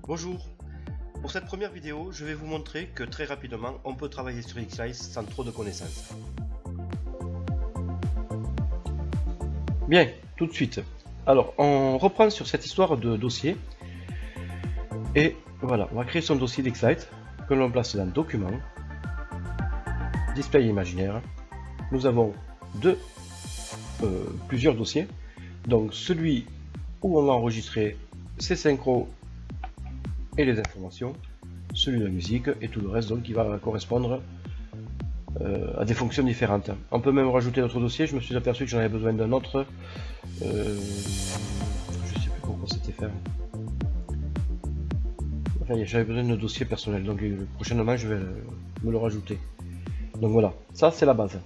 Bonjour, pour cette première vidéo, je vais vous montrer que très rapidement, on peut travailler sur X-Slice sans trop de connaissances. Bien, tout de suite. Alors, on reprend sur cette histoire de dossier. Et voilà, on va créer son dossier d'X-Slice que l'on place dans Document, Display imaginaire. Nous avons plusieurs dossiers. Donc, celui où on va enregistrer ses synchros et les informations, celui de la musique et tout le reste donc qui va correspondre à des fonctions différentes. On peut même rajouter d'autres dossiers. Je me suis aperçu que j'en avais besoin d'un autre. Je sais plus pourquoi c'était fait. Enfin, j'avais besoin de dossier personnel, donc prochainement je vais me le rajouter. Donc voilà, ça c'est la base.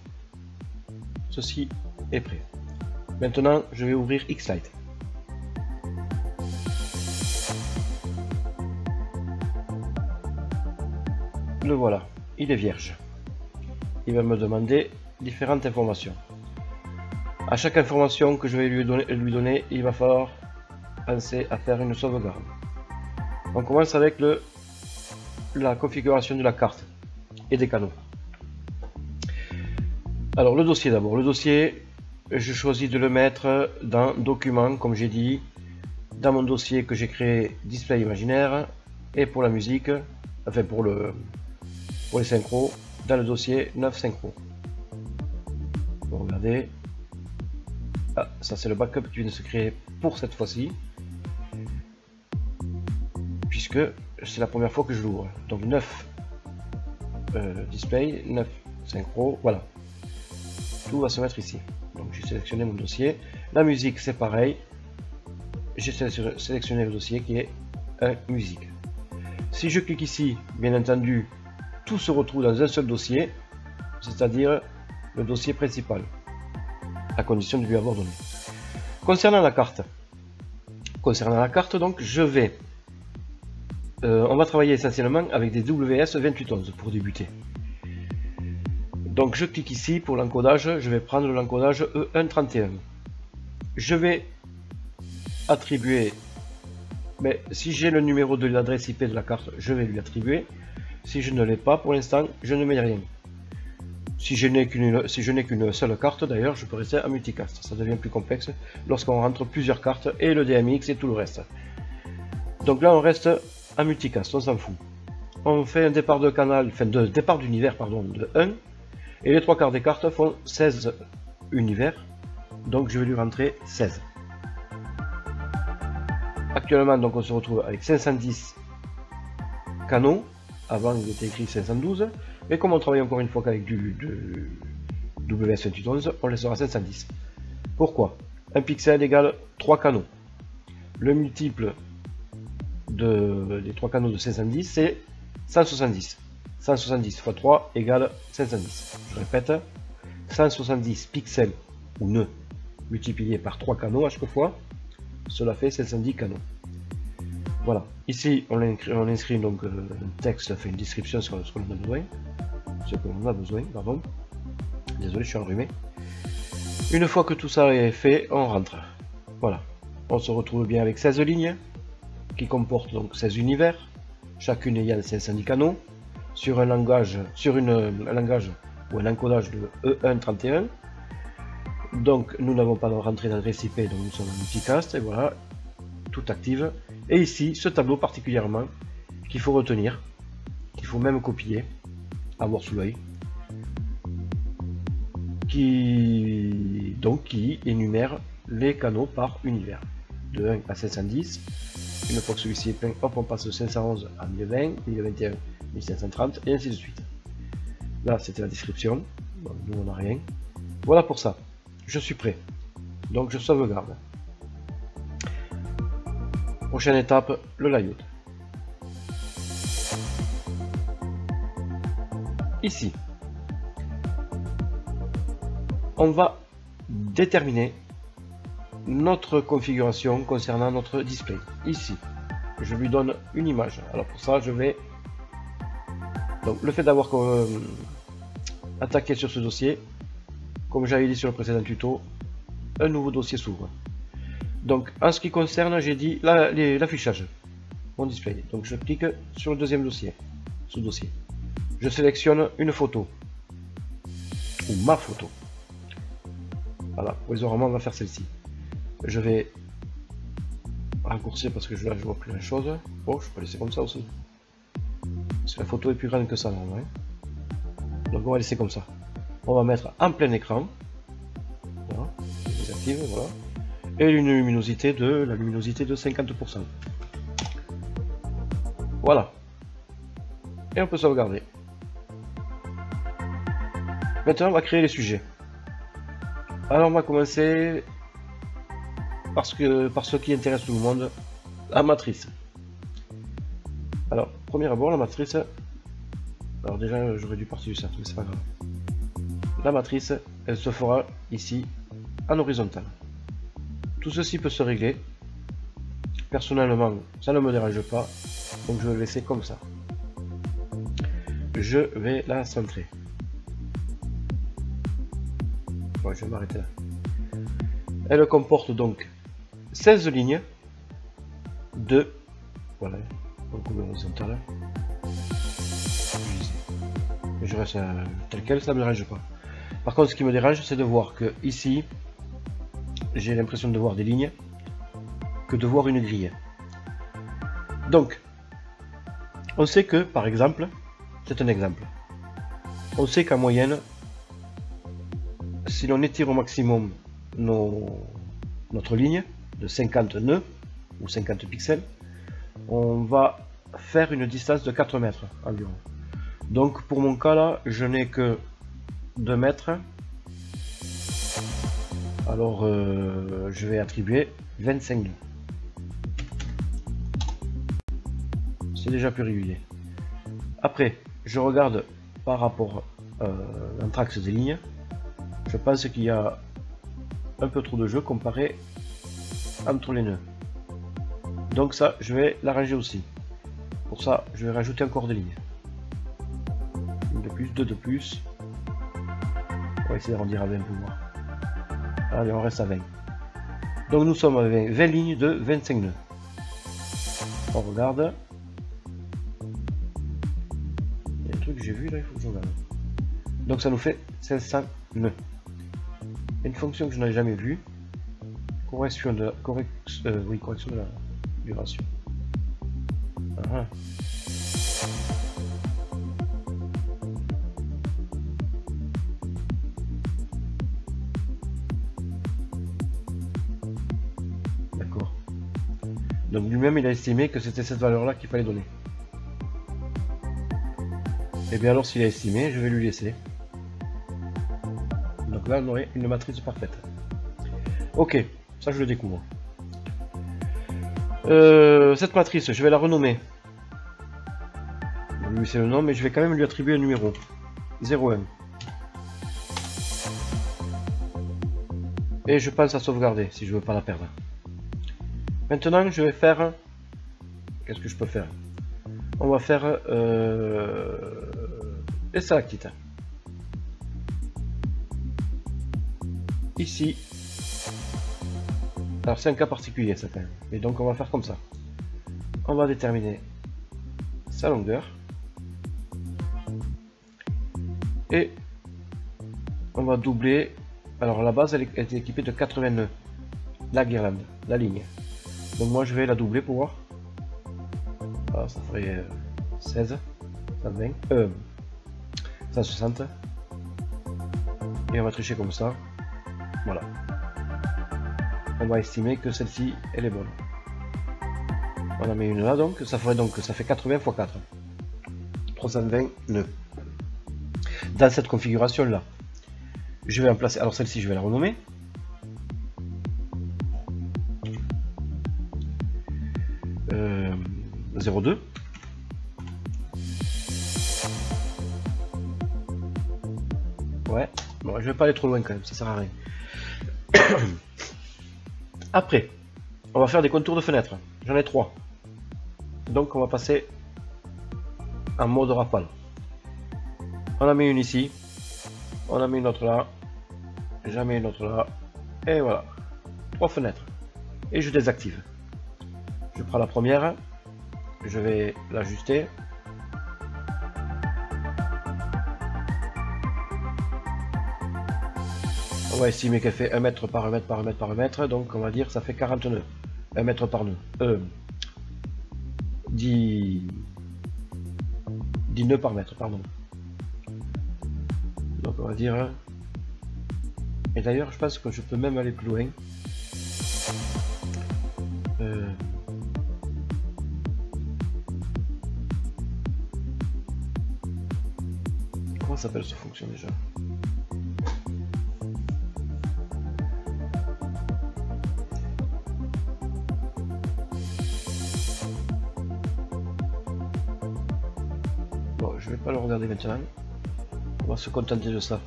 Ceci est prêt. Maintenant, je vais ouvrir X-Slice. Le voilà, il est vierge. Il va me demander différentes informations. À chaque information que je vais lui donner, il va falloir penser à faire une sauvegarde. On commence avec la configuration de la carte et des canaux. Alors le dossier d'abord. Le dossier, je choisis de le mettre dans Document, comme j'ai dit, dans mon dossier que j'ai créé Display imaginaire, et pour la musique, enfin pour les synchros, dans le dossier 9 synchros. Vous regardez, ah, ça c'est le backup qui vient de se créer pour cette fois-ci, puisque c'est la première fois que je l'ouvre. Donc 9 display, 9 synchros, voilà. Tout va se mettre ici. Donc j'ai sélectionné mon dossier. La musique c'est pareil. J'ai sélectionné le dossier qui est musique. Si je clique ici, bien entendu, tout se retrouve dans un seul dossier, c'est-à-dire le dossier principal, à condition de lui avoir donné. Concernant la carte, donc je vais, on va travailler essentiellement avec des WS2811 pour débuter. Donc je clique ici pour l'encodage, je vais prendre l'encodage E131. Je vais attribuer, mais si j'ai le numéro de l'adresse IP de la carte, je vais lui attribuer. Si je ne l'ai pas pour l'instant, je ne mets rien. Si je n'ai qu'une seule carte, d'ailleurs, je peux rester à multicast. Ça devient plus complexe lorsqu'on rentre plusieurs cartes et le DMX et tout le reste. Donc là, on reste à multicast, on s'en fout. On fait un départ de canal, enfin de départ d'univers, pardon, de 1. Et les trois quarts des cartes font 16 univers. Donc je vais lui rentrer 16. Actuellement, donc on se retrouve avec 510 canaux. Avant il était écrit 512, mais comme on travaille encore une fois qu'avec du WS2811, on laissera 510. Pourquoi? Un pixel égale 3 canaux. Le multiple des 3 canaux de 510, c'est 170. 170 x 3 égale 510. Je répète, 170 pixels ou nœuds multipliés par 3 canaux à chaque fois, cela fait 510 canaux. Voilà, ici on inscrit donc un texte, fait une description sur ce qu'on a besoin, pardon. Désolé, je suis enrhumé. Une fois que tout ça est fait, on rentre. Voilà, on se retrouve bien avec 16 lignes qui comportent donc 16 univers, chacune ayant 510 canaux, sur un langage, ou un encodage de E131. Donc nous n'avons pas de rentrée d'adresse IP, donc nous sommes en multicast, et voilà, tout active. Et ici, ce tableau particulièrement, qu'il faut retenir, qu'il faut même copier, avoir sous l'œil, qui énumère les canaux par univers, de 1 à 510. Une fois que celui-ci est plein, hop, on passe de 511 à 1020, 1021, 1530, et ainsi de suite. Là, c'était la description, donc nous on n'a rien. Voilà pour ça, je suis prêt, donc je sauvegarde. Prochaine étape, le layout. Ici, on va déterminer notre configuration concernant notre display. Ici, je lui donne une image. Alors pour ça, je vais... Donc le fait d'avoir attaqué sur ce dossier, comme j'avais dit sur le précédent tuto, un nouveau dossier s'ouvre. Donc en ce qui concerne, j'ai dit l'affichage, mon display. Donc je clique sur le deuxième dossier, sous-dossier. Je sélectionne une photo, ou ma photo. Voilà, provisoirement on va faire celle-ci. Je vais raccourcir parce que là je vois plus la chose. Bon, je peux laisser comme ça aussi. Parce que la photo est plus grande que ça, non, ouais. Donc on va laisser comme ça. On va mettre en plein écran. Voilà, je désactive, voilà. Et une luminosité de 50%. Voilà. Et on peut sauvegarder. Maintenant on va créer les sujets. Alors on va commencer par ce qui intéresse tout le monde, la matrice. Alors, premier abord, la matrice. Alors déjà, j'aurais dû partir du cercle, mais c'est pas grave. La matrice, elle se fera ici en horizontal. Tout ceci peut se régler. Personnellement, ça ne me dérange pas, donc je vais le laisser comme ça. Je vais la centrer. Bon, je vais m'arrêter là. Elle comporte donc 16 lignes de... Voilà, donc horizontale. Je reste tel quel, ça ne me dérange pas. Par contre, ce qui me dérange, c'est de voir que ici, j'ai l'impression de voir des lignes que de voir une grille. Donc, on sait que, par exemple, c'est un exemple. On sait qu'en moyenne, si l'on étire au maximum notre ligne de 50 nœuds ou 50 pixels, on va faire une distance de 4 mètres environ. Donc pour mon cas là, je n'ai que 2 mètres. Alors je vais attribuer 25 nœuds. C'est déjà plus régulier. Après, je regarde par rapport entre axes des lignes. Je pense qu'il y a un peu trop de jeu comparé entre les nœuds. Donc ça, je vais l'arranger aussi. Pour ça, je vais rajouter encore des lignes. Une de plus, deux de plus. On va essayer d'arrondir à 20 pour voir. Allez, on reste à 20. Donc nous sommes à 20 lignes de 25 nœuds. On regarde. Il y a un truc que j'ai vu là, il faut que je regarde. Donc ça nous fait 500 nœuds. Une fonction que je n'avais jamais vue. Correction de la duration. Ah. D'accord. Donc lui-même il a estimé que c'était cette valeur là qu'il fallait donner. Et bien alors s'il a estimé, je vais lui laisser. Donc là on aurait une matrice parfaite. Ok, ça je le découvre. Cette matrice, je vais la renommer. Lui c'est le nom, mais je vais quand même lui attribuer un numéro. 01. Et je pense à sauvegarder si je veux pas la perdre. Maintenant je vais faire... Qu'est-ce que je peux faire? On va faire... les stalactites. Ici. Alors c'est un cas particulier ça quand même. Et donc on va faire comme ça. On va déterminer sa longueur. Et on va doubler. Alors la base elle est équipée de 80 nœuds. La guirlande, la ligne. Donc moi je vais la doubler pour voir. Alors, ça ferait 16, 120, 160. Et on va tricher comme ça. Voilà. On va estimer que celle-ci elle est bonne. On en met une là donc, ça fait 80 x 4. 320 nœuds. Dans cette configuration là, je vais en placer. Alors celle-ci je vais la renommer. Euh, 02. Ouais, bon, je vais pas aller trop loin quand même, ça sert à rien. Après, on va faire des contours de fenêtre. J'en ai 3. Donc on va passer en mode rafale. On en met une ici. On en met une autre là. J'en mets une autre là. Et voilà. 3 fenêtres. Et je désactive. Je prends la première. Je vais l'ajuster. On va estimer qu'elle fait 1 mètre par 1 mètre par 1 mètre par 1 mètre. Donc on va dire que ça fait 40 nœuds. 1 mètre par nœud. 10 nœuds par mètre, pardon. Donc on va dire... Et d'ailleurs je pense que je peux même aller plus loin. Comment s'appelle cette fonction déjà? Bon, je vais pas le regarder maintenant. On va se contenter de ça.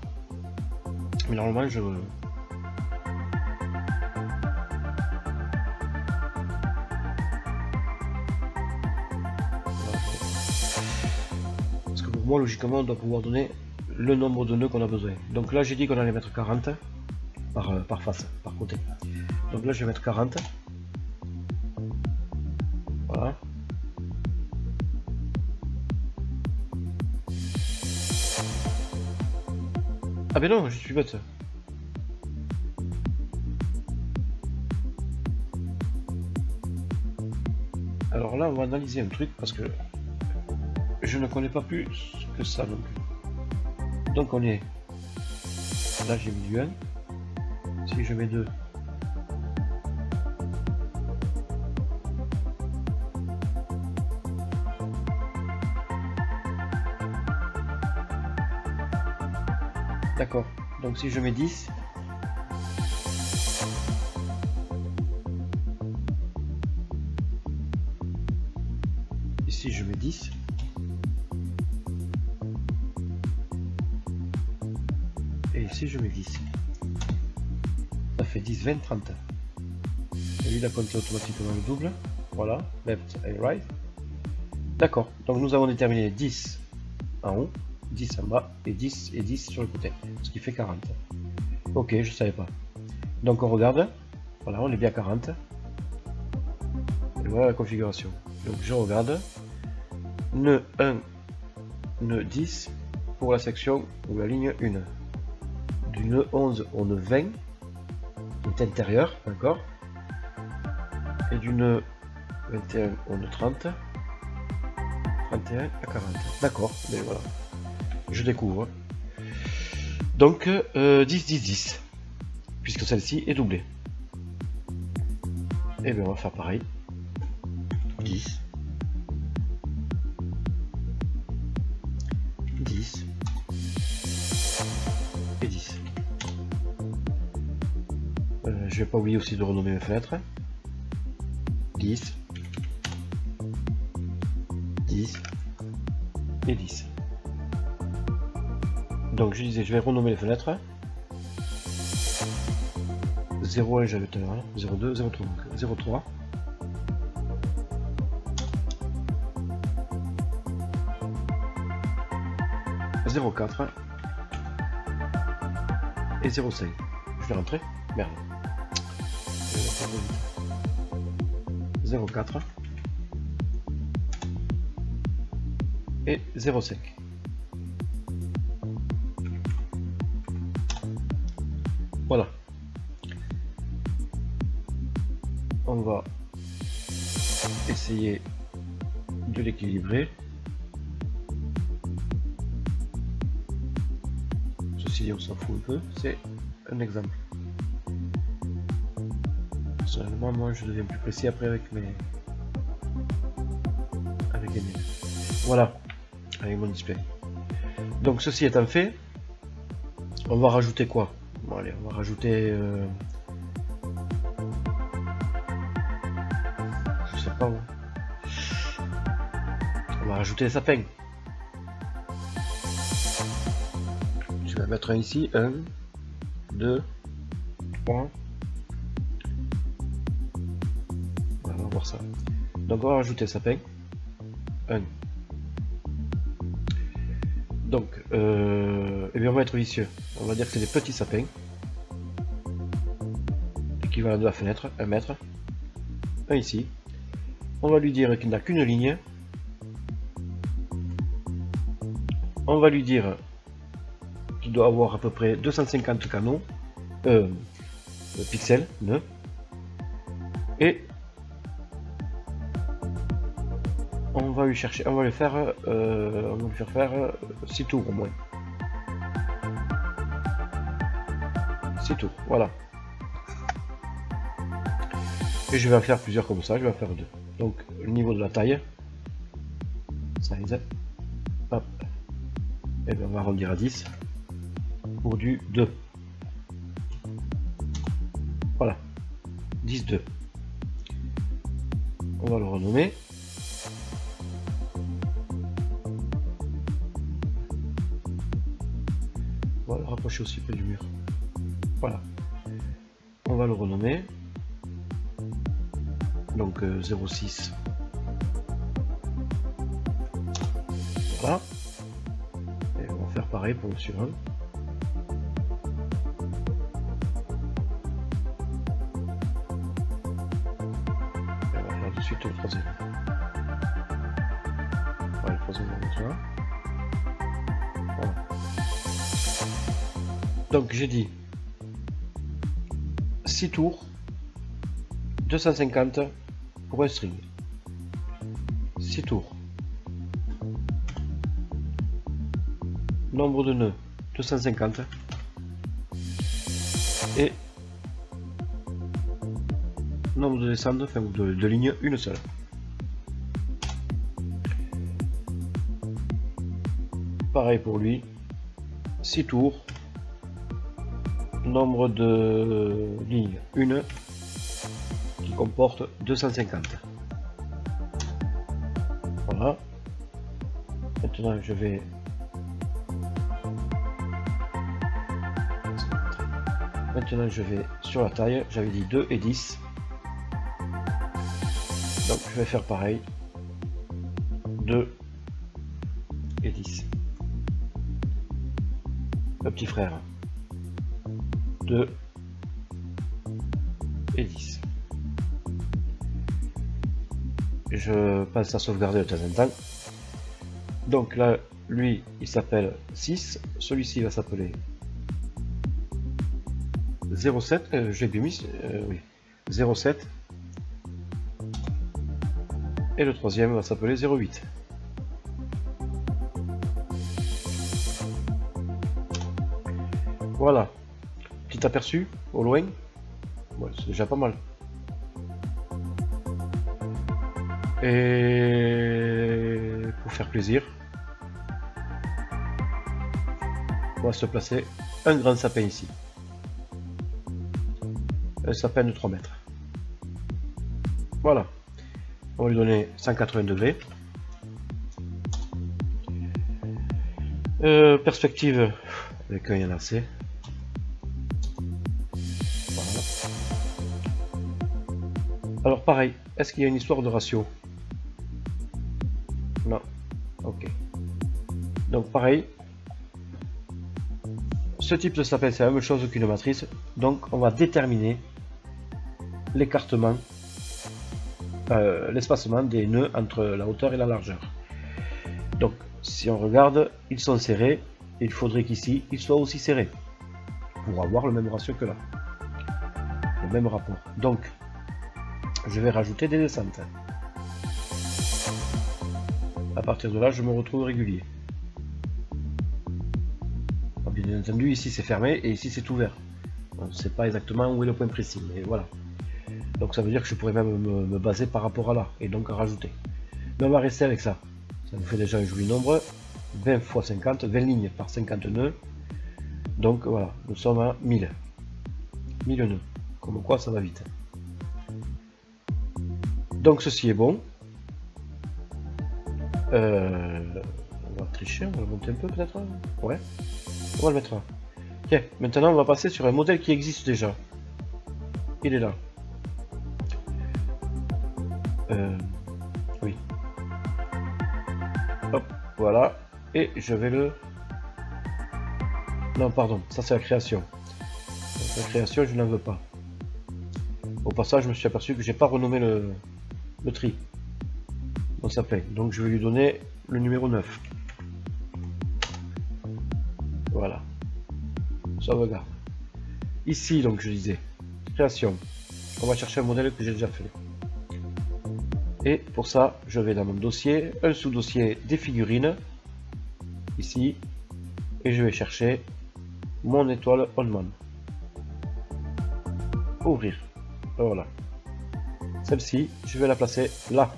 Mais normalement, je... Parce que pour moi, logiquement, on doit pouvoir donner le nombre de nœuds qu'on a besoin. Donc là, j'ai dit qu'on allait mettre 40 par face, par côté. Donc là, je vais mettre 40. Voilà. Ah ben non, je suis bête. Alors là, on va analyser un truc parce que je ne connais pas plus que ça non plus. Donc on est... Là j'ai mis du 1. Si je mets 2... D'accord. Donc si je mets 10... Ici je mets 10... Et ici je mets 10. Ça fait 10, 20, 30. Et lui il a compté automatiquement le double. Voilà, left et right. D'accord, donc nous avons déterminé 10 en haut, 10 en bas et 10 sur le côté. Ce qui fait 40. Ok, je savais pas. Donc on regarde. Voilà, on est bien à 40. Et voilà la configuration. Donc je regarde. Nœud 1, nœud 10 pour la section ou la ligne 1. Du nœud 11 au nœud 20 qui est intérieur, d'accord, et du nœud 21 au nœud 30, 31 à 40, d'accord, mais voilà, je découvre. Donc 10, 10, 10, puisque celle-ci est doublée. Et bien on va faire pareil, 10, 10 et 10. Je vais pas oublier aussi de renommer mes fenêtres. 10, 10 et 10. Donc je disais, je vais renommer les fenêtres. 01 j'avais tout à l'heure, 02, 03, 03. « 04 et 05. Je vais rentrer. Merde. 04 et 05. Voilà. On va essayer de l'équilibrer. Ceci on s'en fout un peu, c'est un exemple. Personnellement, moi je deviens plus précis après avec mes mails. Voilà, avec mon display. Donc ceci étant fait, on va rajouter quoi? Bon allez, on va rajouter je sais pas où. On va rajouter les sapins. Je vais mettre un ici, 1, 2, 3, voir ça. Donc on va rajouter sapin. 1. Donc, et bien on va être vicieux. On va dire que c'est des petits sapins. Équivalent de la fenêtre, 1 mètre. Un ici. On va lui dire qu'il n'a qu'une ligne. On va lui dire qu'il doit avoir à peu près 250 canaux, pixels, nœuds. Et on va lui chercher, on va lui faire faire 6 tours au moins. 6 tours, voilà. Et je vais en faire plusieurs comme ça, je vais en faire 2. Donc le niveau de la taille, size, hop, et bien on va arrondir à 10 pour du 2. Voilà, 10, 2. On va le renommer. On va le rapprocher aussi près du mur. Voilà. On va le renommer. Donc 0,6. Voilà. Et on va faire pareil pour le suivant. Et on va faire de suite le troisième. Voilà, le troisième on va mettre là. Voilà. Donc j'ai dit 6 tours, 250 pour un string. 6 tours. Nombre de nœuds 250 et nombre de descentes, enfin de lignes, une seule. Pareil pour lui, 6 tours, nombre de lignes, une qui comporte 250. Voilà. Maintenant je vais sur la taille, j'avais dit 2 et 10. Donc je vais faire pareil. 2 et 10. Le petit frère. 2 et 10. Je passe à sauvegarder de temps en temps. Donc là, lui, il s'appelle 6. Celui-ci va s'appeler 0,7. J'ai bien mis, oui, 0,7. Et le troisième va s'appeler 0,8. Voilà. Petit aperçu au loin. Ouais, c'est déjà pas mal. Et pour faire plaisir, on va se placer un grand sapin ici. Un sapin de 3 mètres. Voilà. On va lui donner 180 degrés. Perspective avec un assez. Voilà. Alors pareil, est-ce qu'il y a une histoire de ratio? Non. Ok. Donc pareil. Ce type de sapin, c'est la même chose qu'une matrice. Donc on va déterminer l'écartement, l'espacement des nœuds entre la hauteur et la largeur. Donc si on regarde, ils sont serrés. Il faudrait qu'ici, ils soient aussi serrés pour avoir le même ratio que là. Le même rapport. Donc je vais rajouter des descentes. À partir de là, je me retrouve régulier. Bien entendu, ici c'est fermé et ici c'est ouvert. On ne sait pas exactement où est le point précis, mais voilà. Donc ça veut dire que je pourrais même me baser par rapport à là et donc en rajouter. Mais on va rester avec ça. Ça nous fait déjà un joli nombre. 20 x 50, 20 lignes par 50 nœuds. Donc voilà, nous sommes à 1000. 1000 nœuds. Comme quoi ça va vite. Donc ceci est bon. On va tricher, on va le monter un peu peut-être. Ouais. On va le mettre là. Ok, maintenant on va passer sur un modèle qui existe déjà. Il est là. Oui. Hop, voilà. Et je vais le... Non, pardon, ça c'est la création. Donc, la création, je n'en veux pas. Au passage, je me suis aperçu que j'ai pas renommé le tri dans sa plaie. Donc je vais lui donner le numéro 9. Voilà. Sauvegarde. Ici, donc je disais, création. On va chercher un modèle que j'ai déjà fait. Et pour ça, je vais dans mon dossier, un sous-dossier des figurines, ici, et je vais chercher mon étoile Onman. Ouvrir. Voilà. Celle-ci, je vais la placer là.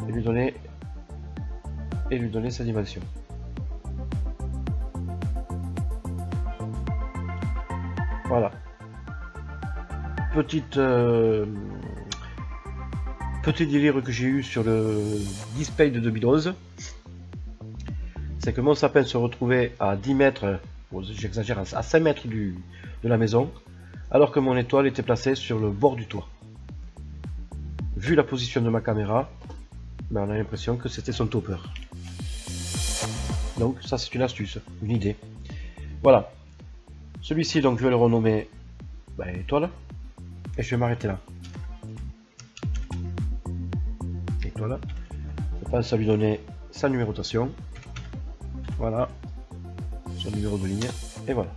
Et lui donner sa dimension. Voilà. Petit délire que j'ai eu sur le display de 2011, c'est que mon sapin se retrouvait à 10 mètres, j'exagère, à 5 mètres de la maison, alors que mon étoile était placée sur le bord du toit. Vu la position de ma caméra, ben on a l'impression que c'était son topper. Donc ça c'est une astuce, une idée. Voilà. Celui-ci, donc je vais le renommer étoile, et je vais m'arrêter là. Étoile. Je pense à lui donner sa numérotation. Voilà. Son numéro de ligne. Et voilà.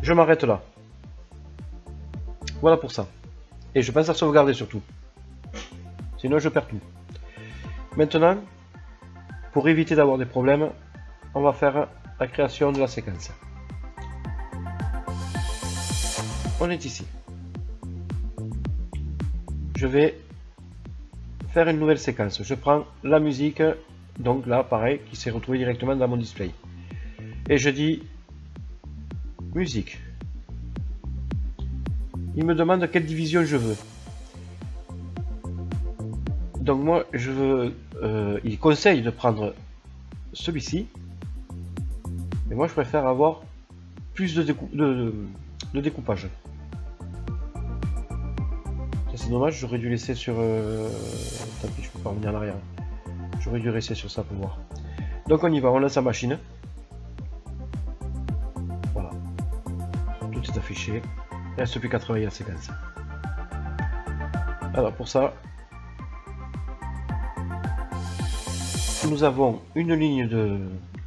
Je m'arrête là. Voilà pour ça. Et je pense à sauvegarder surtout. Sinon je perds tout. Maintenant, pour éviter d'avoir des problèmes, on va faire la création de la séquence. On est ici. Je vais faire une nouvelle séquence. Je prends la musique, donc là pareil, qui s'est retrouvée directement dans mon display. Et je dis musique. Il me demande quelle division je veux. Donc moi je veux, il conseille de prendre celui-ci. Et moi je préfère avoir plus de découpage. C'est dommage, j'aurais dû laisser sur... tant pis, je peux pas revenir en arrière. J'aurais dû rester sur ça pour voir. Donc on y va, on lance la machine. Voilà. Tout est affiché. Il ne reste plus qu'à travailler la séquence. Alors pour ça, nous avons une ligne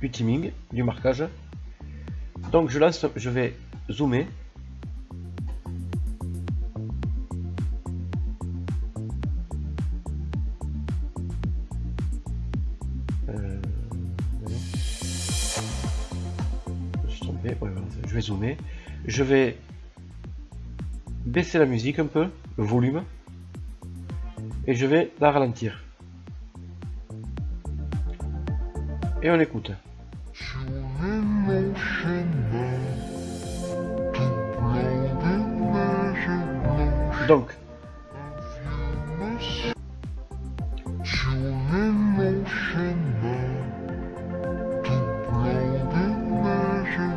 du teaming, du marquage. Donc je vais zoomer. Je vais zoomer. Je vais baisser la musique un peu, le volume, et je vais la ralentir. Et on écoute. Donc,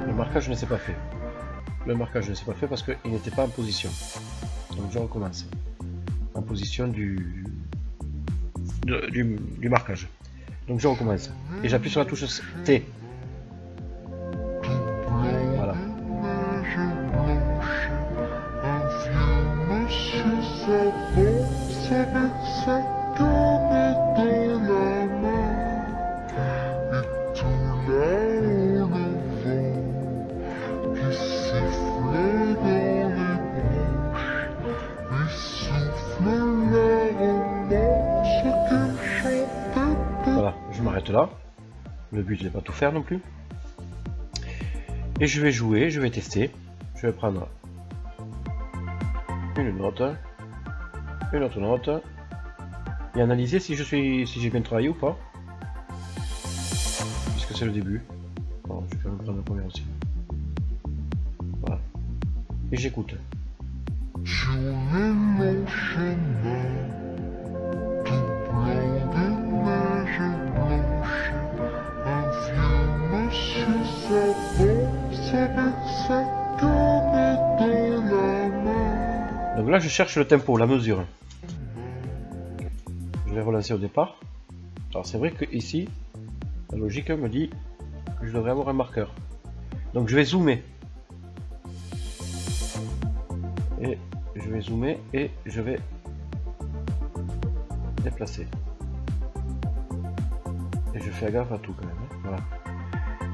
le marquage ne s'est pas fait. Le marquage ne s'est pas fait parce qu'il n'était pas en position. Donc je recommence. En position du marquage. Donc je recommence. Et j'appuie sur la touche T. Voilà. Voilà, je m'arrête là. Le but n'est pas tout faire non plus. Et je vais jouer, je vais tester. Je vais prendre une note, une autre note, et analyser si j'ai bien travaillé ou pas. Puisque c'est le début. Bon, je vais quand même prendre la première aussi. Voilà. Et j'écoute. Donc là je cherche le tempo, la mesure. je vais relancer au départ. Alors c'est vrai que ici, la logique me dit que je devrais avoir un marqueur. Donc je vais zoomer. Et je vais zoomer et je vais déplacer. Et je fais gaffe à tout quand même. Hein. Voilà.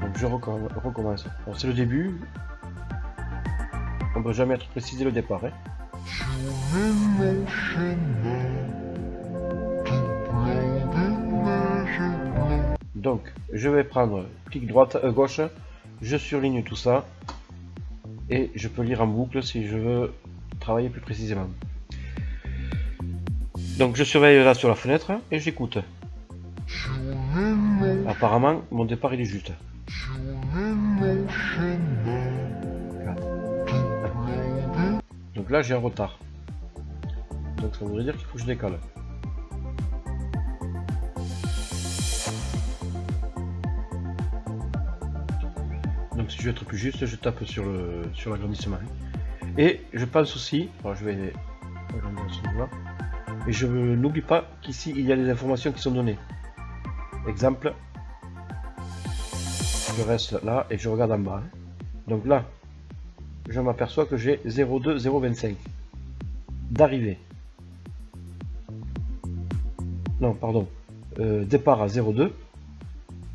Donc je recommence. Bon, c'est le début. On ne peut jamais être précisé le départ. Hein. Donc je vais prendre clic droite, gauche, je surligne tout ça et je peux lire en boucle si je veux travailler plus précisément. Donc je surveille là sur la fenêtre et j'écoute. Apparemment mon départ il est juste. Donc là j'ai un retard. Donc ça voudrait dire qu'il faut que je décale. Donc si je veux être plus juste, je tape sur l'agrandissement. Et je pense aussi, alors je vais agrandir ce niveau-là, et je n'oublie pas qu'ici il y a des informations qui sont données. Exemple, je reste là et je regarde en bas. Donc là, je m'aperçois que j'ai 0,2,025 d'arrivée. Non, pardon, départ à 0,2.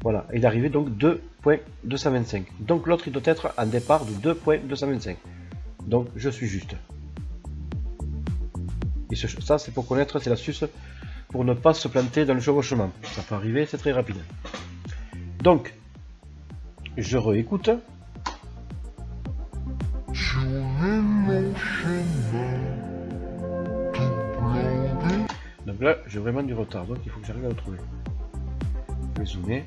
Voilà, et d'arrivée donc 2,225. Donc l'autre il doit être un départ de 2,225. Donc je suis juste. Et ça c'est pour connaître, c'est l'astuce pour ne pas se planter dans le chevauchement. Ça peut arriver, c'est très rapide. Donc je réécoute. Donc là j'ai vraiment du retard, donc il faut que j'arrive à le trouver. Je vais zoomer.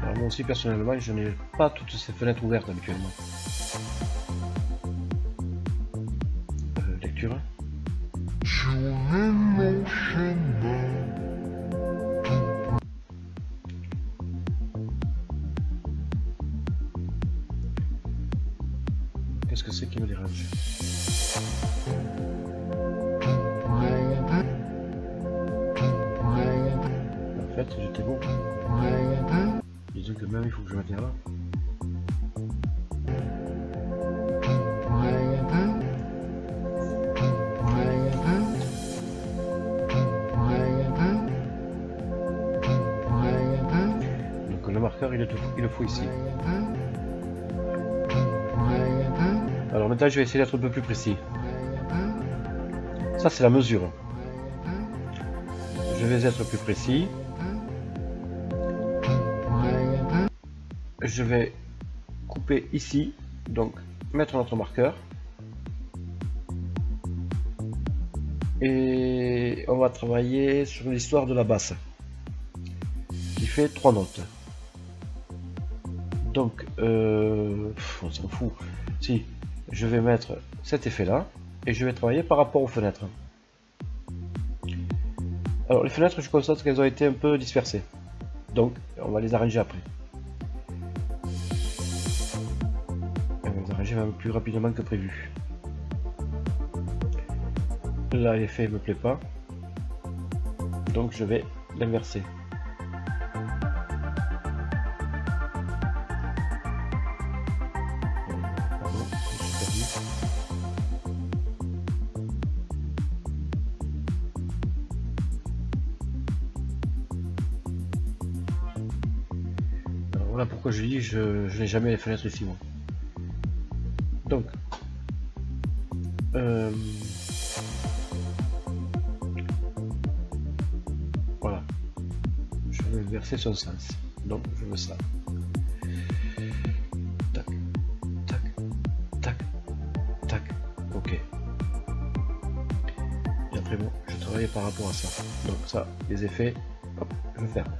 Alors moi aussi personnellement je n'ai pas toutes ces fenêtres ouvertes habituellement. Lecture. Qu'est-ce que c'est qui me dérange? En fait j'étais bon. Disons que même il faut que je me tienne là. Donc le marqueur il le faut ici. Alors maintenant je vais essayer d'être un peu plus précis. Ça c'est la mesure. Je vais être plus précis. Je vais couper ici, donc mettre notre marqueur. Et on va travailler sur l'histoire de la basse, qui fait 3 notes. Donc, on s'en fout. Si, je vais mettre cet effet là, et je vais travailler par rapport aux fenêtres. Alors les fenêtres, je constate qu'elles ont été un peu dispersées. Donc, on va les arranger après. On va les arranger même plus rapidement que prévu. Là, l'effet ne me plaît pas. Donc, je vais l'inverser. Pardon, je suis perdu. Alors, voilà pourquoi je dis je n'ai jamais les fenêtres ici, moi. Donc, voilà, je vais inverser son sens. Donc, je veux ça. Tac, tac, tac, tac. Ok. Et après, bon, je travaille par rapport à ça. Donc, ça, les effets, hop, je ferme.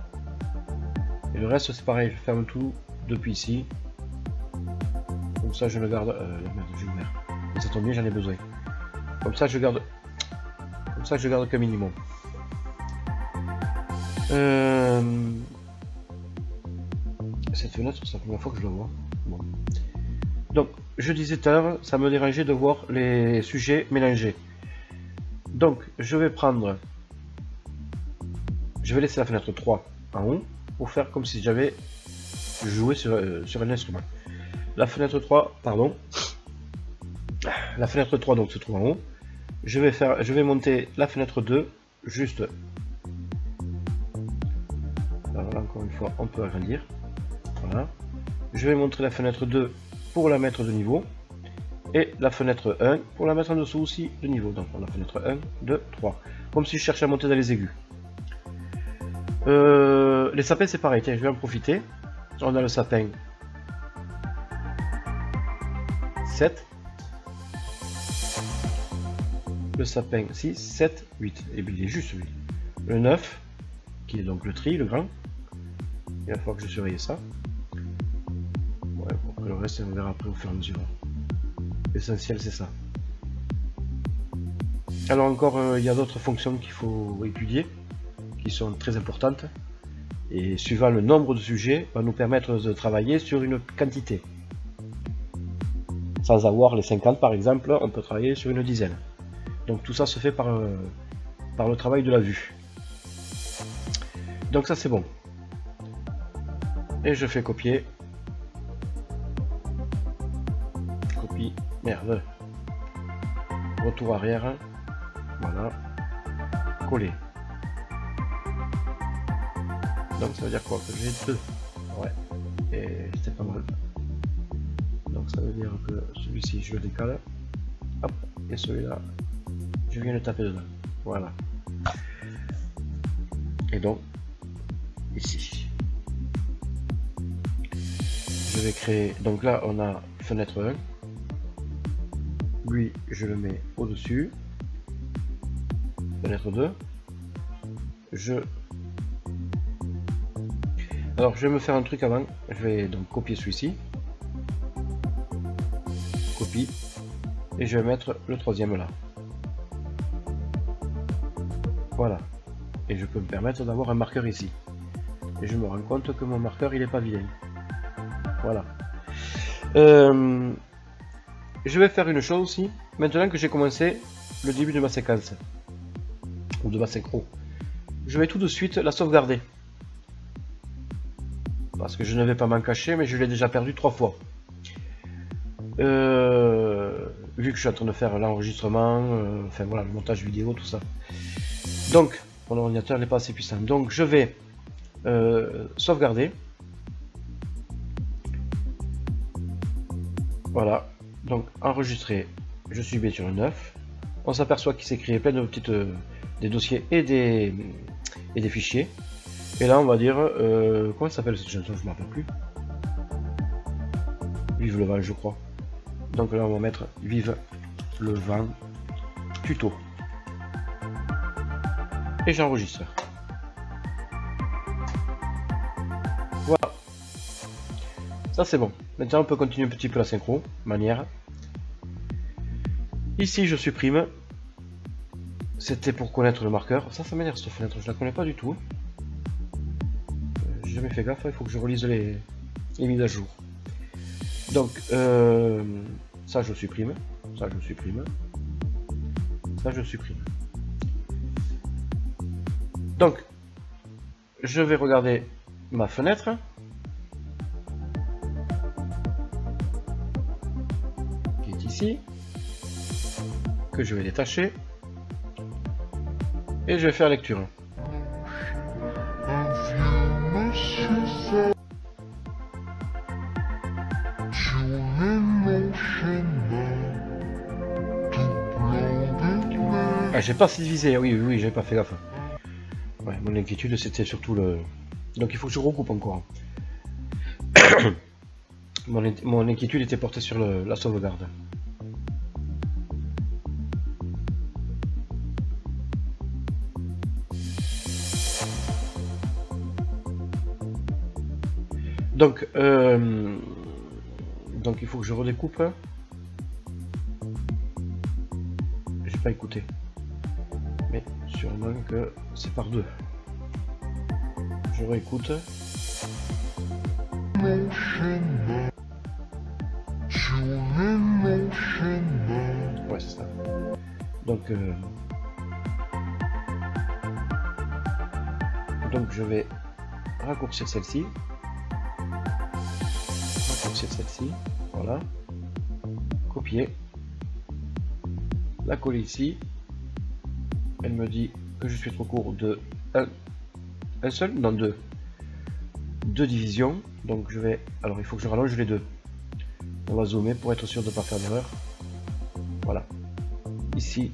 Et le reste, c'est pareil, je ferme tout depuis ici. Comme ça, je le garde. La merde, j'ai ouvert. Et ça tombe bien, j'en ai besoin. Comme ça, je garde. Comme ça, je garde qu'un minimum. Cette fenêtre, c'est la première fois que je la vois. Bon. Donc, je disais tout à l'heure, ça me dérangeait de voir les sujets mélangés. Donc, je vais laisser la fenêtre 3 en haut pour faire comme si j'avais joué sur un instrument. La fenêtre 3, pardon. La fenêtre 3 donc se trouve en haut. Je vais monter la fenêtre 2 juste. Alors là, encore une fois, on peut agrandir. Voilà. Je vais montrer la fenêtre 2 pour la mettre de niveau. Et la fenêtre 1 pour la mettre en dessous aussi de niveau. Donc la fenêtre 1, 2, 3. Comme si je cherchais à monter dans les aigus. Les sapins c'est pareil. Tiens, je vais en profiter. On a le sapin 7. Le sapin 6, 7, 8. Et bien il est juste lui. Le 9, qui est donc le tri, le grand. Il va falloir que je surveille ça. Ouais, bon, après le reste on verra après au fur et à mesure. L'essentiel c'est ça. Alors encore il y a d'autres fonctions qu'il faut étudier, qui sont très importantes. Et suivant le nombre de sujets, va nous permettre de travailler sur une quantité. Sans avoir les 50 par exemple, on peut travailler sur une dizaine. Donc tout ça se fait par le travail de la vue. Donc ça c'est bon. Et je fais copier. Copie. Merde. Retour arrière. Voilà. Coller. Donc ça veut dire quoi? Que j'ai 2. Ouais. Et c'était pas mal. Donc ça veut dire que celui-ci je le décale. Hop. Et celui-là, je viens de taper dedans. Voilà. Et donc, ici. Je vais créer. Donc là, on a fenêtre 1. Lui, je le mets au-dessus. Fenêtre 2. Alors, je vais me faire un truc avant. Je vais donc copier celui-ci. Copie. Et je vais mettre le troisième là. Voilà. Et je peux me permettre d'avoir un marqueur ici. Et je me rends compte que mon marqueur, il n'est pas vilain. Voilà. Je vais faire une chose aussi. Maintenant que j'ai commencé le début de ma séquence. Ou de ma synchro. Je vais tout de suite la sauvegarder. Parce que je ne vais pas m'en cacher, mais je l'ai déjà perdu 3 fois. Vu que je suis en train de faire l'enregistrement, enfin voilà, le montage vidéo, tout ça. Donc, mon ordinateur n'est pas assez puissant. Donc, je vais sauvegarder. Voilà. Donc, enregistrer. Je suis bien sur le 9. On s'aperçoit qu'il s'est créé plein de petites des dossiers et des fichiers. Et là, on va dire comment s'appelle cette chanson? Je ne me rappelle plus. Vive le vent, je crois. Donc là, on va mettre Vive le vent tuto. Et j'enregistre. Voilà. Ça, c'est bon. Maintenant, on peut continuer un petit peu la synchro. Manière. Ici, je supprime. C'était pour connaître le marqueur. Ça m'énerve cette fenêtre. Je la connais pas du tout. J'ai jamais fait gaffe. Il faut que je relise les mises à jour. Donc, ça je supprime, ça je supprime, ça je supprime. Donc, je vais regarder ma fenêtre. Qui est ici. Que je vais détacher. Et je vais faire lecture. Ah, j'ai pas assez divisé, oui, j'ai pas fait gaffe. Ouais, mon inquiétude c'était surtout le... Donc il faut que je regroupe encore. Mon inquiétude était portée sur la sauvegarde. Donc il faut que je redécoupe. J'ai pas écouté. Mais sûrement que c'est par 2. Je réécoute. Donc je vais raccourcir celle-ci, voilà, copier, la coller ici. Elle me dit que je suis trop court de un seul, non deux divisions, donc je vais, alors il faut que je rallonge les deux. On va zoomer pour être sûr de ne pas faire d'erreur. Voilà, ici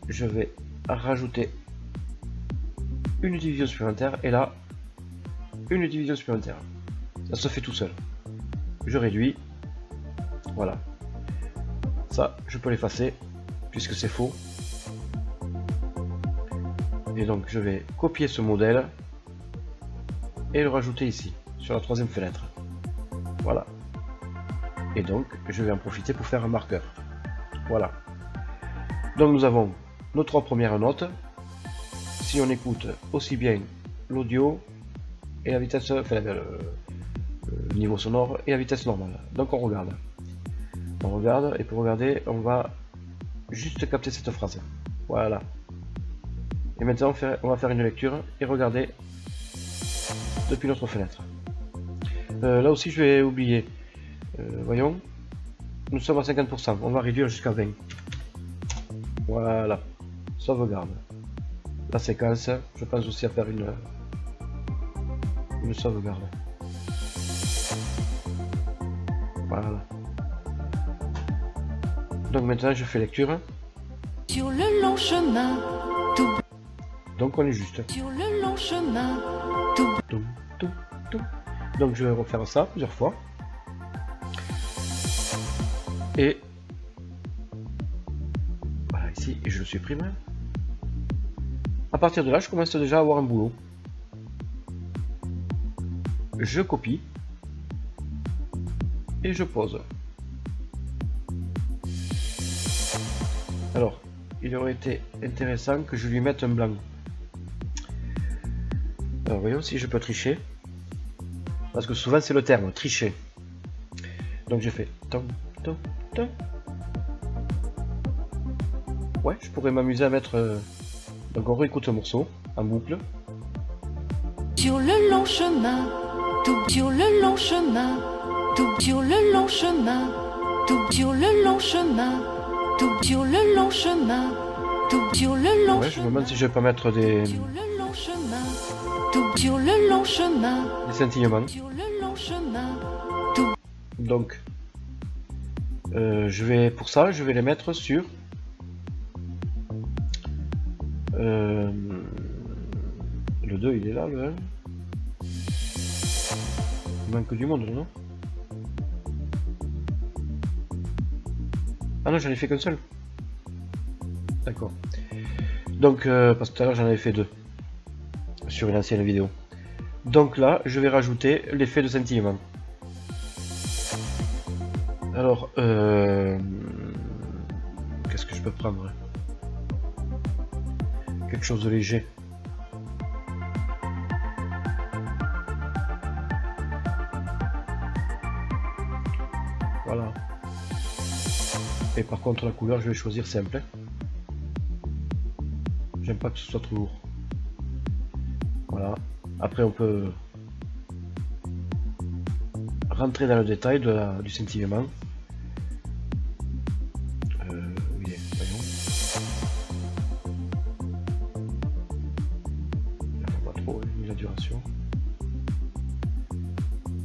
je vais rajouter une division supplémentaire et là une division supplémentaire. Ça se fait tout seul. Je réduis, voilà, ça je peux l'effacer puisque c'est faux. Et donc je vais copier ce modèle et le rajouter ici sur la troisième fenêtre. Voilà. Et donc je vais en profiter pour faire un marqueur. Voilà. Donc nous avons nos trois premières notes. Si on écoute aussi bien l'audio et la vitesse, enfin le niveau sonore et la vitesse normale. Donc on regarde. On regarde et pour regarder, on va juste capter cette phrase. Voilà. Et maintenant on va faire une lecture et regarder depuis notre fenêtre. Là aussi je vais oublier. Voyons. Nous sommes à 50%. On va réduire jusqu'à 20. Voilà. Sauvegarde. La séquence. Je pense aussi à faire une sauvegarde. Voilà. Donc maintenant je fais lecture. Sur le long chemin, tout. Donc on est juste. Sur le long chemin, tout. Donc je vais refaire ça plusieurs fois. Et voilà ici, et je le supprime. À partir de là, je commence déjà à avoir un boulot. Je copie et je pose. Alors, il aurait été intéressant que je lui mette un blanc. Alors, voyons si je peux tricher. Parce que souvent c'est le terme, tricher. Donc je fais tom. Ouais, je pourrais m'amuser à mettre... Donc on réécoute le morceau en boucle. Sur le long chemin, tout. Sur le long chemin, tout. Sur le long chemin, tout. Sur le long chemin, tout. Sur le long chemin, tout. Sur le long chemin. Ouais, je me demande si je vais pas mettre des... Sur le long chemin, tout. Sur le long chemin. Des scintillements. Sur le long chemin, tout. Donc, je vais pour ça, je vais les mettre sur le 2, il est là, le 1. Il manque du monde, non? Ah non, j'en ai fait qu'un seul. D'accord. Donc, parce que tout à l'heure j'en avais fait 2 sur une ancienne vidéo. Donc là, je vais rajouter l'effet de scintillement. Alors, qu'est-ce que je peux prendre? Quelque chose de léger. Voilà. Et par contre, la couleur, je vais choisir simple. J'aime pas que ce soit trop lourd. Voilà. Après, on peut rentrer dans le détail du scintillement. Oui, voyons. Il ne faut pas trop, la duration.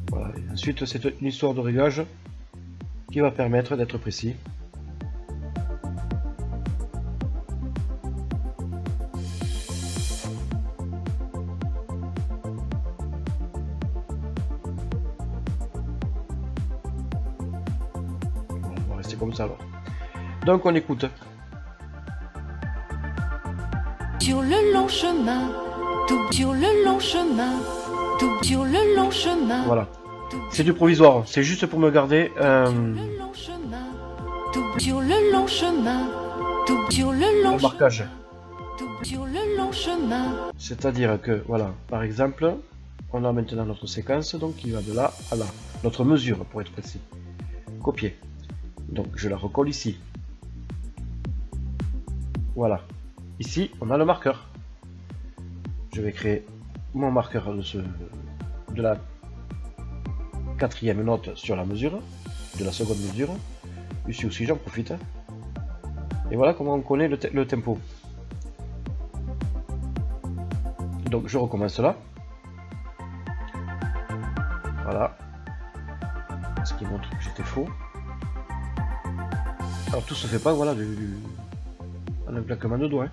Voilà. Et ensuite, c'est une histoire de réglage qui va permettre d'être précis. C'est comme ça alors. Donc on écoute. Sur le long chemin, tout. Sur le long chemin, tout. Sur le long chemin. Voilà. C'est du provisoire. C'est juste pour me garder. Le long chemin, tout. Sur le long chemin, tout. Sur le long Un marquage. tout. Sur le long chemin. C'est-à-dire que voilà. Par exemple, on a maintenant notre séquence donc qui va de là à là. Notre mesure pour être précis. Copier. Donc je la recolle ici. Voilà. Ici, on a le marqueur. Je vais créer mon marqueur de la 4e note sur la mesure, de la seconde mesure. Ici aussi, j'en profite. Et voilà comment on connaît le tempo. Donc, je recommence là. Voilà. Ce qui montre que j'étais faux. Alors, tout se fait pas, voilà, en un claquement de doigts.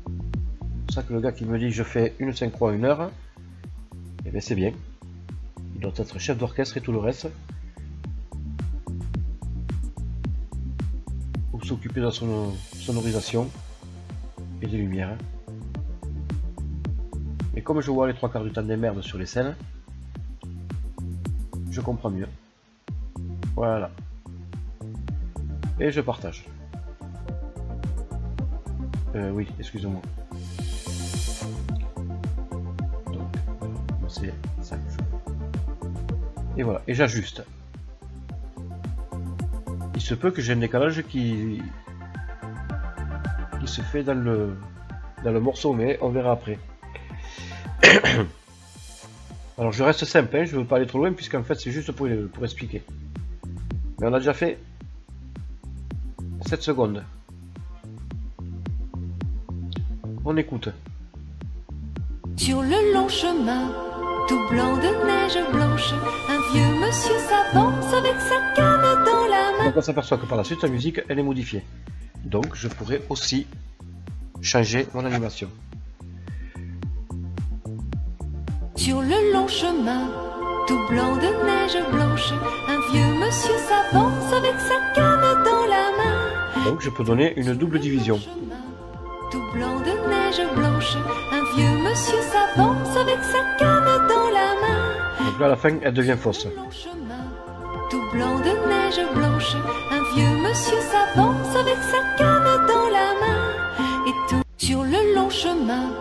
C'est pour ça que le gars qui me dit je fais une synchro à 1 heure, et bien c'est bien. Il doit être chef d'orchestre et tout le reste. Ou s'occuper de la sonorisation et des lumières. Et comme je vois les 3/4 du temps des merdes sur les scènes, je comprends mieux. Voilà. Et je partage. Oui, excusez-moi. Donc, c'est 5. Et voilà, et j'ajuste. Il se peut que j'ai un décalage qui se fait dans le morceau, mais on verra après. Alors je reste simple, hein, je ne veux pas aller trop loin, puisqu'en fait c'est juste pour expliquer. Mais on a déjà fait 7 secondes. On écoute. Sur le long chemin, tout blanc de neige blanche, un vieux monsieur s'avance avec sa canne dans la main. Donc on s'aperçoit que par la suite la musique elle est modifiée. Donc je pourrais aussi changer mon animation. Sur le long chemin, tout blanc de neige blanche, un vieux monsieur s'avance avec sa canne dans la main. Donc je peux donner une double division. Tout blanc de neige blanche, un vieux monsieur s'avance avec sa canne dans la main. Donc là à la fin elle devient fausse. Tout blanc de neige blanche, un vieux monsieur s'avance avec sa canne dans la main. Et tout sur le long chemin,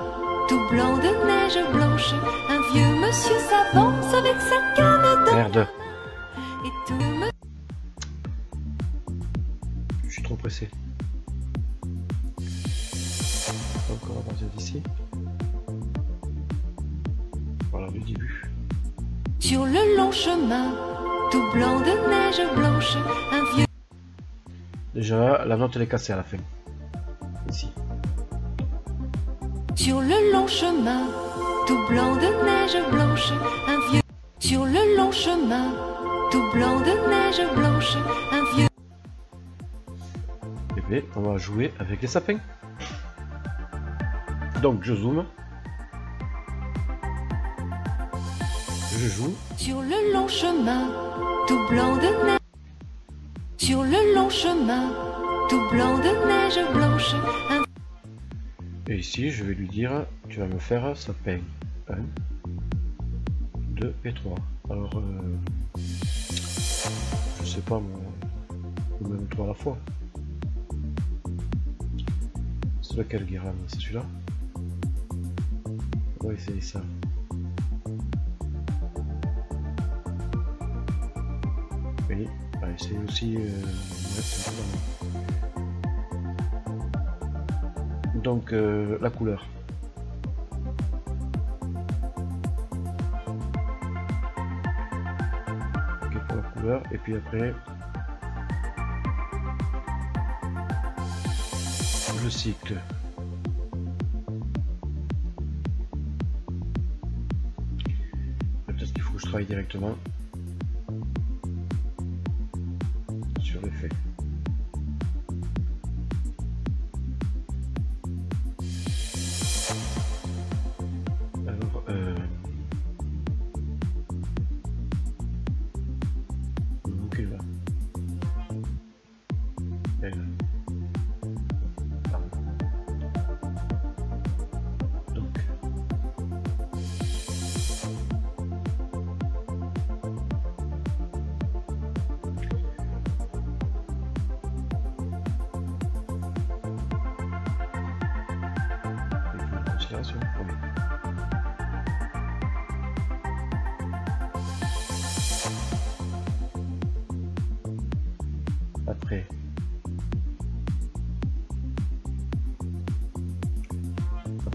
tout blanc de neige blanche, un vieux monsieur s'avance avec sa canne dans la main. Et tout Je suis trop pressé. Donc on va partir d'ici. Voilà le début. sur le long chemin, tout blanc de neige blanche, un vieux. Déjà la note elle est cassée à la fin. Ici. Sur le long chemin, tout blanc de neige blanche, un vieux. Sur le long chemin, tout blanc de neige blanche, un vieux. Et bien on va jouer avec les sapins. Donc je zoome. Je joue. Sur le long chemin, tout blanc de neige. Sur le long chemin, tout blanc de neige blanche, un. Et ici je vais lui dire tu vas me faire sapin 1, 2 et 3. Alors je sais pas moi, ou même 3 à la fois. C'est lequel Guérin? C'est celui-là? On va essayer ça. Oui, on va essayer aussi donc la couleur. Ok pour la couleur et puis après le cycle. Peut-être qu'il faut que je travaille directement sur l'effet. Alors donc là. Elle. Donc considération. Oui. Après